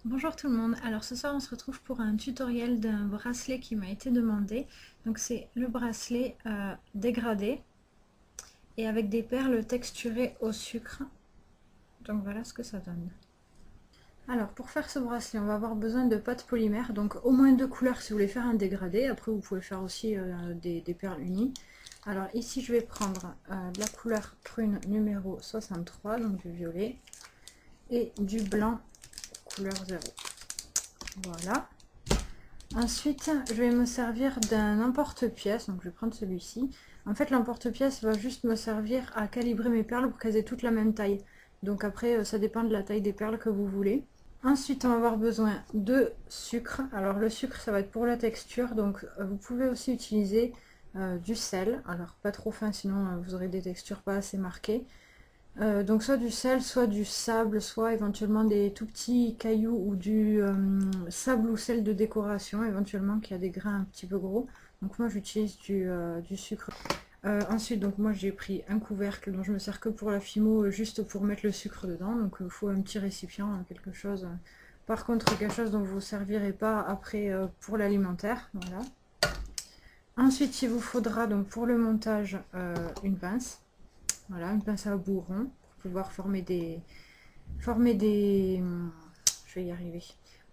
Bonjour tout le monde, alors ce soir on se retrouve pour un tutoriel d'un bracelet qui m'a été demandé. Donc c'est le bracelet dégradé et avec des perles texturées au sucre. Donc voilà ce que ça donne. Alors pour faire ce bracelet on va avoir besoin de pâte polymère, donc au moins deux couleurs si vous voulez faire un dégradé. Après vous pouvez faire aussi des perles unies. Alors ici je vais prendre de la couleur prune numéro 63, donc du violet, et du blanc couleur 0. Voilà. Ensuite, je vais me servir d'un emporte-pièce, donc je vais prendre celui-ci. En fait, l'emporte-pièce va juste me servir à calibrer mes perles pour qu'elles aient toutes la même taille. Donc après, ça dépend de la taille des perles que vous voulez. Ensuite, on va avoir besoin de sucre. Alors le sucre, ça va être pour la texture, donc vous pouvez aussi utiliser du sel. Alors pas trop fin, sinon vous aurez des textures pas assez marquées. Donc soit du sel, soit du sable, soit éventuellement des tout petits cailloux ou du sable ou sel de décoration, éventuellement qui a des grains un petit peu gros. Donc moi j'utilise du sucre. Ensuite, donc moi j'ai pris un couvercle dont je me sers que pour la fimo, juste pour mettre le sucre dedans. Donc il faut un petit récipient, quelque chose. Par contre, quelque chose dont vous ne servirez pas après pour l'alimentaire. Voilà. Ensuite, il vous faudra donc pour le montage une pince. Voilà, une pince à bout rond pour pouvoir former des... Je vais y arriver.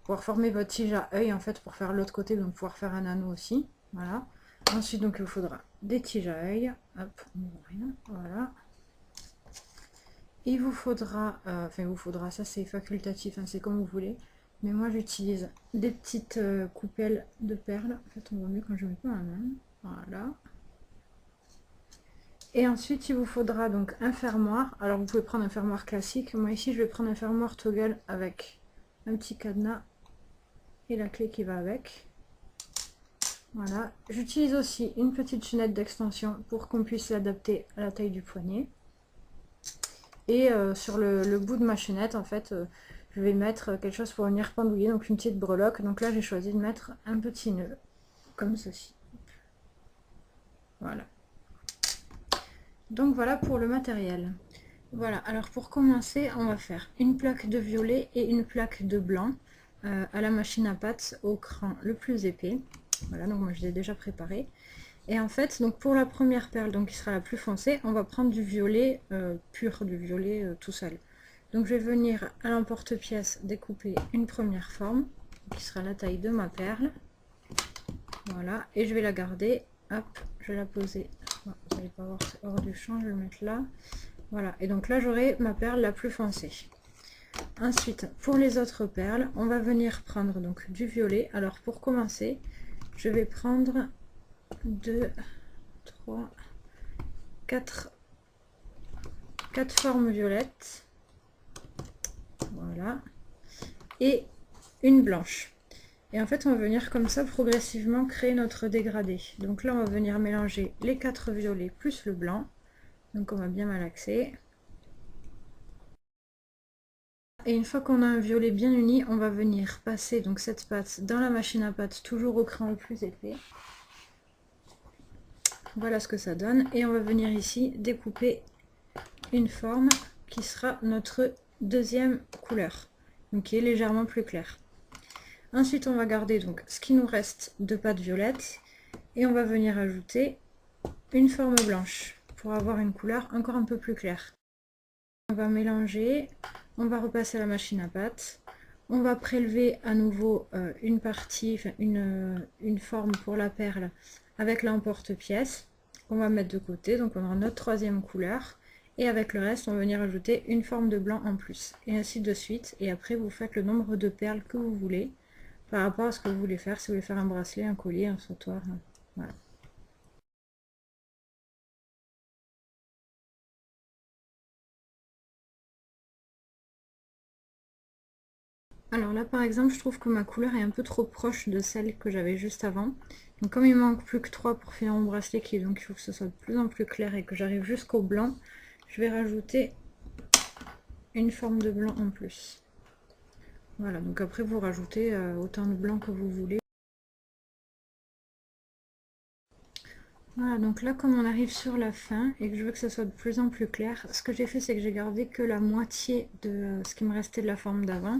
Pouvoir former votre tige à œil en fait pour faire l'autre côté, donc pouvoir faire un anneau aussi. Voilà. Ensuite, donc il vous faudra des tiges à œil. Hop, rien. Voilà. Il vous faudra, enfin il vous faudra, ça c'est facultatif, hein, c'est comme vous voulez. Mais moi j'utilise des petites coupelles de perles. En fait, on voit mieux quand je mets pas ma main. Voilà. Et ensuite, il vous faudra donc un fermoir. Alors, vous pouvez prendre un fermoir classique. Moi, ici, je vais prendre un fermoir toggle avec un petit cadenas et la clé qui va avec. Voilà. J'utilise aussi une petite chaînette d'extension pour qu'on puisse l'adapter à la taille du poignet. Et sur le bout de ma chaînette, en fait, je vais mettre quelque chose pour venir pendouiller, donc une petite breloque. Donc là, j'ai choisi de mettre un petit nœud, comme ceci. Voilà. Donc voilà pour le matériel. Voilà, alors pour commencer, on va faire une plaque de violet et une plaque de blanc à la machine à pâte au cran le plus épais. Voilà, donc moi je l'ai déjà préparé. Et en fait, donc pour la première perle, donc qui sera la plus foncée, on va prendre du violet pur, du violet tout seul. Donc je vais venir à l'emporte-pièce découper une première forme, qui sera la taille de ma perle. Voilà, et je vais la garder. Hop, je vais la poser. Bon, vous n'allez pas voir, c'est hors du champ, je vais le mettre là. Voilà, et donc là j'aurai ma perle la plus foncée. Ensuite, pour les autres perles, on va venir prendre donc du violet. Alors pour commencer, je vais prendre 2, 3, 4 formes violettes. Voilà. Et une blanche. Et en fait, on va venir comme ça progressivement créer notre dégradé. Donc là, on va venir mélanger les 4 violets plus le blanc. Donc on va bien malaxer. Et une fois qu'on a un violet bien uni, on va venir passer donc cette pâte dans la machine à pâte, toujours au cran le plus épais. Voilà ce que ça donne. Et on va venir ici découper une forme qui sera notre deuxième couleur, donc qui est légèrement plus claire. Ensuite, on va garder donc ce qui nous reste de pâte violette et on va venir ajouter une forme blanche pour avoir une couleur encore un peu plus claire. On va mélanger, on va repasser à la machine à pâte, on va prélever à nouveau une partie, enfin une forme pour la perle avec l'emporte-pièce qu'on va mettre de côté, donc on aura notre troisième couleur, et avec le reste on va venir ajouter une forme de blanc en plus, et ainsi de suite, et après vous faites le nombre de perles que vous voulez, par rapport à ce que vous voulez faire, si vous voulez faire un bracelet, un collier, un sautoir, voilà. Alors là par exemple je trouve que ma couleur est un peu trop proche de celle que j'avais juste avant. Donc comme il manque plus que 3 pour finir mon bracelet, donc il faut que ce soit de plus en plus clair et que j'arrive jusqu'au blanc, je vais rajouter une forme de blanc en plus. Voilà, donc après vous rajoutez autant de blanc que vous voulez. Voilà, donc là comme on arrive sur la fin et que je veux que ça soit de plus en plus clair, ce que j'ai fait c'est que j'ai gardé que la moitié de ce qui me restait de la forme d'avant.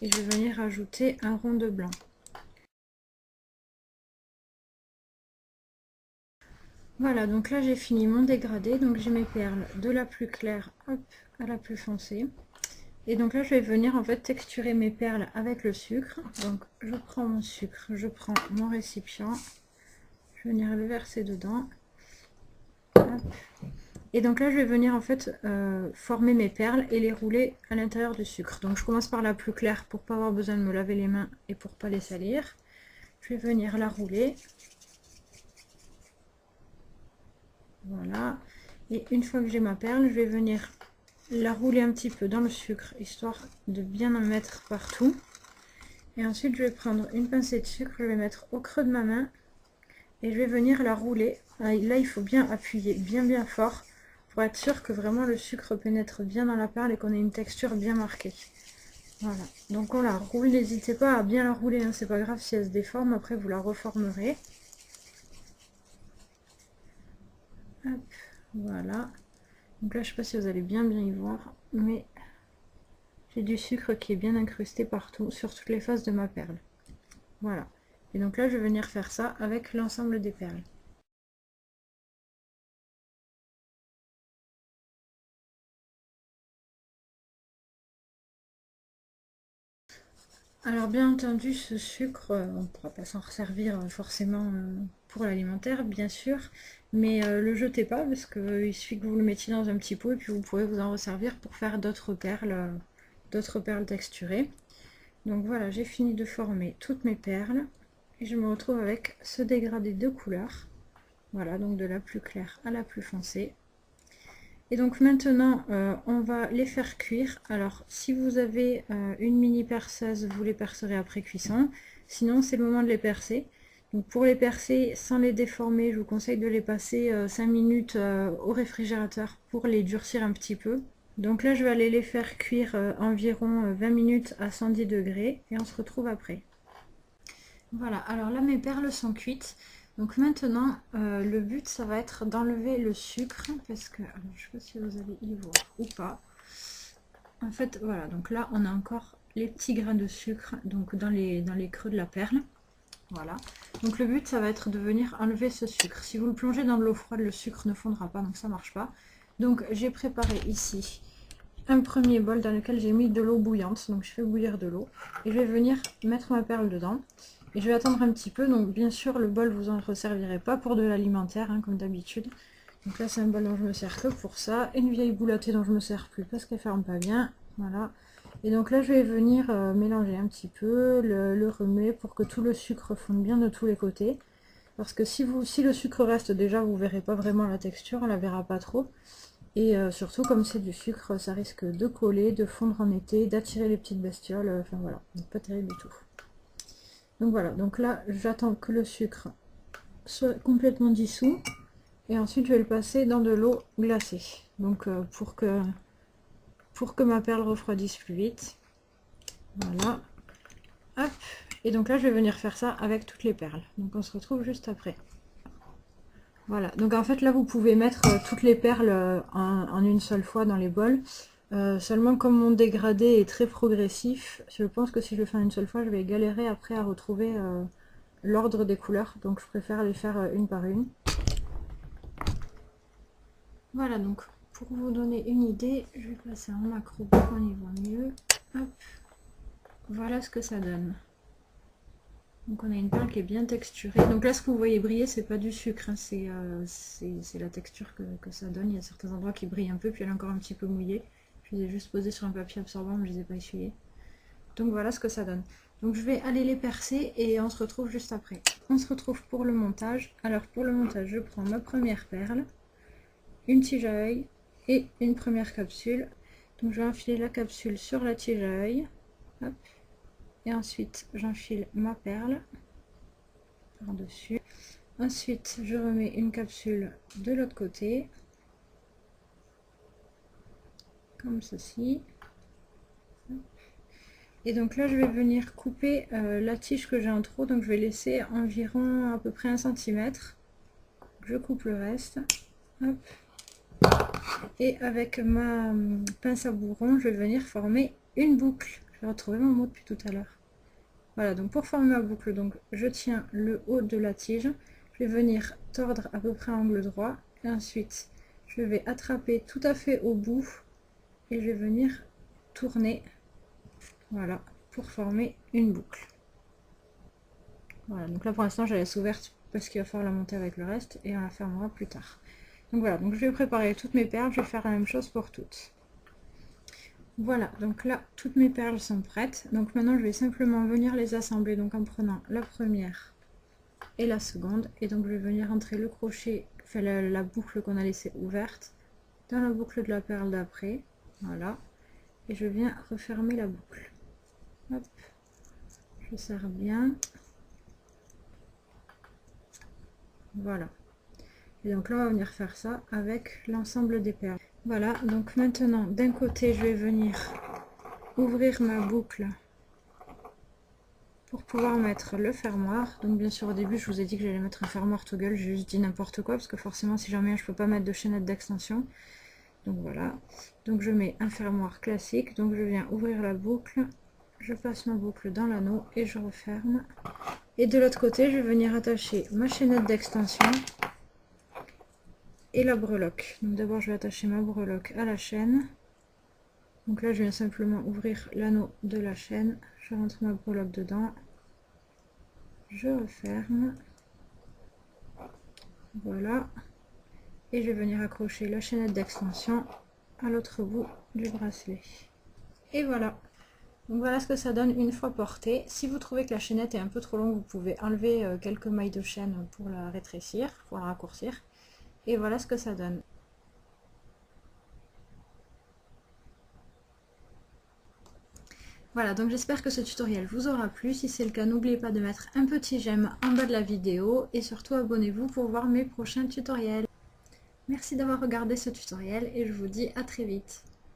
et je vais venir ajouter un rond de blanc. Voilà, donc là j'ai fini mon dégradé, donc j'ai mes perles de la plus claire hop, à la plus foncée. Et donc là je vais venir en fait texturer mes perles avec le sucre. Donc je prends mon sucre, je prends mon récipient, je vais venir le verser dedans. Hop. Et donc là je vais venir en fait former mes perles et les rouler à l'intérieur du sucre. Donc je commence par la plus claire pour pas avoir besoin de me laver les mains et pour pas les salir. Je vais venir la rouler. Voilà. Et une fois que j'ai ma perle, je vais venir la rouler un petit peu dans le sucre, histoire de bien en mettre partout. Et ensuite, je vais prendre une pincée de sucre, je vais mettre au creux de ma main. Et je vais venir la rouler. Là, il faut bien appuyer bien fort pour être sûr que vraiment le sucre pénètre bien dans la perle et qu'on ait une texture bien marquée. Voilà. Donc on la roule. N'hésitez pas à bien la rouler, hein. C'est pas grave si elle se déforme. Après, vous la reformerez. Hop, voilà. Donc là, je sais pas si vous allez bien y voir, mais j'ai du sucre qui est bien incrusté partout, sur toutes les faces de ma perle. Voilà. Et donc là, je vais venir faire ça avec l'ensemble des perles. Alors bien entendu, ce sucre, on ne pourra pas s'en resservir forcément pour l'alimentaire, bien sûr, mais le jetez pas parce qu'il suffit que vous le mettiez dans un petit pot et puis vous pourrez vous en resservir pour faire d'autres perles texturées. Donc voilà, j'ai fini de former toutes mes perles et je me retrouve avec ce dégradé de couleurs. Voilà, donc de la plus claire à la plus foncée. Et donc maintenant, on va les faire cuire. Alors, si vous avez une mini perceuse, vous les percerez après cuisson. Sinon, c'est le moment de les percer. Donc pour les percer sans les déformer, je vous conseille de les passer 5 minutes au réfrigérateur pour les durcir un petit peu. Donc là, je vais aller les faire cuire environ 20 minutes à 110 degrés et on se retrouve après. Voilà, alors là, mes perles sont cuites. Donc maintenant, le but, ça va être d'enlever le sucre, parce que, alors, je ne sais pas si vous allez y voir ou pas. En fait, voilà, donc là, on a encore les petits grains de sucre, donc dans les creux de la perle. Voilà. Donc le but, ça va être de venir enlever ce sucre. Si vous le plongez dans de l'eau froide, le sucre ne fondra pas, donc ça ne marche pas. Donc j'ai préparé ici un premier bol dans lequel j'ai mis de l'eau bouillante. Donc je fais bouillir de l'eau. Et je vais venir mettre ma perle dedans. Et je vais attendre un petit peu, donc bien sûr le bol vous en resservirez pas pour de l'alimentaire, hein, comme d'habitude. Donc là c'est un bol dont je me sers que pour ça. Une vieille boule à thé dont je me sers plus parce qu'elle ferme pas bien. Voilà. Et donc là je vais venir mélanger un petit peu, le remuer pour que tout le sucre fonde bien de tous les côtés. Parce que si le sucre reste déjà, vous verrez pas vraiment la texture, on la verra pas trop. Et surtout comme c'est du sucre, ça risque de coller, de fondre en été, d'attirer les petites bestioles, enfin voilà, donc pas terrible du tout. Donc voilà, donc là j'attends que le sucre soit complètement dissous et ensuite je vais le passer dans de l'eau glacée. Donc pour que ma perle refroidisse plus vite. Voilà. Hop. Et donc là je vais venir faire ça avec toutes les perles. Donc on se retrouve juste après. Voilà, donc en fait là vous pouvez mettre toutes les perles en une seule fois dans les bols. Seulement comme mon dégradé est très progressif, je pense que si je le fais en une seule fois, je vais galérer après à retrouver l'ordre des couleurs. Donc je préfère les faire une par une. Voilà, donc pour vous donner une idée, je vais passer en macro pour qu'on y voit mieux. Hop. Voilà ce que ça donne. Donc on a une perle qui est bien texturée. Donc là ce que vous voyez briller, c'est pas du sucre, hein, c'est la texture que ça donne. Il y a certains endroits qui brillent un peu, puis elle est encore un petit peu mouillée. Je les ai juste posés sur un papier absorbant, mais je les ai pas essuyés. Donc voilà ce que ça donne. Donc je vais aller les percer et on se retrouve juste après. On se retrouve pour le montage. Alors pour le montage, je prends ma première perle, une tige à œil et une première capsule. Donc je vais enfiler la capsule sur la tige à œil. Hop. Et ensuite j'enfile ma perle par dessus. Ensuite je remets une capsule de l'autre côté comme ceci. Et donc là je vais venir couper la tige que j'ai en trop, donc je vais laisser environ à peu près 1 cm. Je coupe le reste. Hop. Et avec ma pince à bourron je vais venir former une boucle Je vais retrouver mon mot depuis tout à l'heure. Voilà, donc pour former ma boucle, donc je tiens le haut de la tige, je vais venir tordre à peu près à angle droit, et ensuite je vais attraper tout à fait au bout, et je vais venir tourner, voilà, pour former une boucle. Voilà, donc là pour l'instant je la laisse ouverte parce qu'il va falloir la monter avec le reste, et on la fermera plus tard. Donc voilà, donc je vais préparer toutes mes perles, je vais faire la même chose pour toutes. Voilà, donc là, toutes mes perles sont prêtes. Donc maintenant, je vais simplement venir les assembler, donc en prenant la première et la seconde. Et donc, je vais venir entrer le crochet, enfin la boucle qu'on a laissée ouverte, dans la boucle de la perle d'après. Voilà. Et je viens refermer la boucle. Hop. Je serre bien. Voilà. Et donc là, on va venir faire ça avec l'ensemble des perles. Voilà, donc maintenant, d'un côté, je vais venir ouvrir ma boucle pour pouvoir mettre le fermoir. Donc bien sûr au début je vous ai dit que j'allais mettre un fermoir toggle, j'ai juste dit n'importe quoi parce que forcément si jamais je peux pas mettre de chaînette d'extension. Donc voilà, donc je mets un fermoir classique, donc je viens ouvrir la boucle, je passe ma boucle dans l'anneau et je referme. Et de l'autre côté je vais venir attacher ma chaînette d'extension et la breloque. Donc d'abord je vais attacher ma breloque à la chaîne. Donc là je viens simplement ouvrir l'anneau de la chaîne, je rentre ma breloque dedans, je referme, voilà, et je vais venir accrocher la chaînette d'extension à l'autre bout du bracelet. Et voilà. Donc voilà ce que ça donne une fois portée. Si vous trouvez que la chaînette est un peu trop longue, vous pouvez enlever quelques mailles de chaîne pour la rétrécir, pour la raccourcir. Et voilà ce que ça donne. Voilà, donc j'espère que ce tutoriel vous aura plu. Si c'est le cas, n'oubliez pas de mettre un petit j'aime en bas de la vidéo et surtout abonnez-vous pour voir mes prochains tutoriels. Merci d'avoir regardé ce tutoriel et je vous dis à très vite.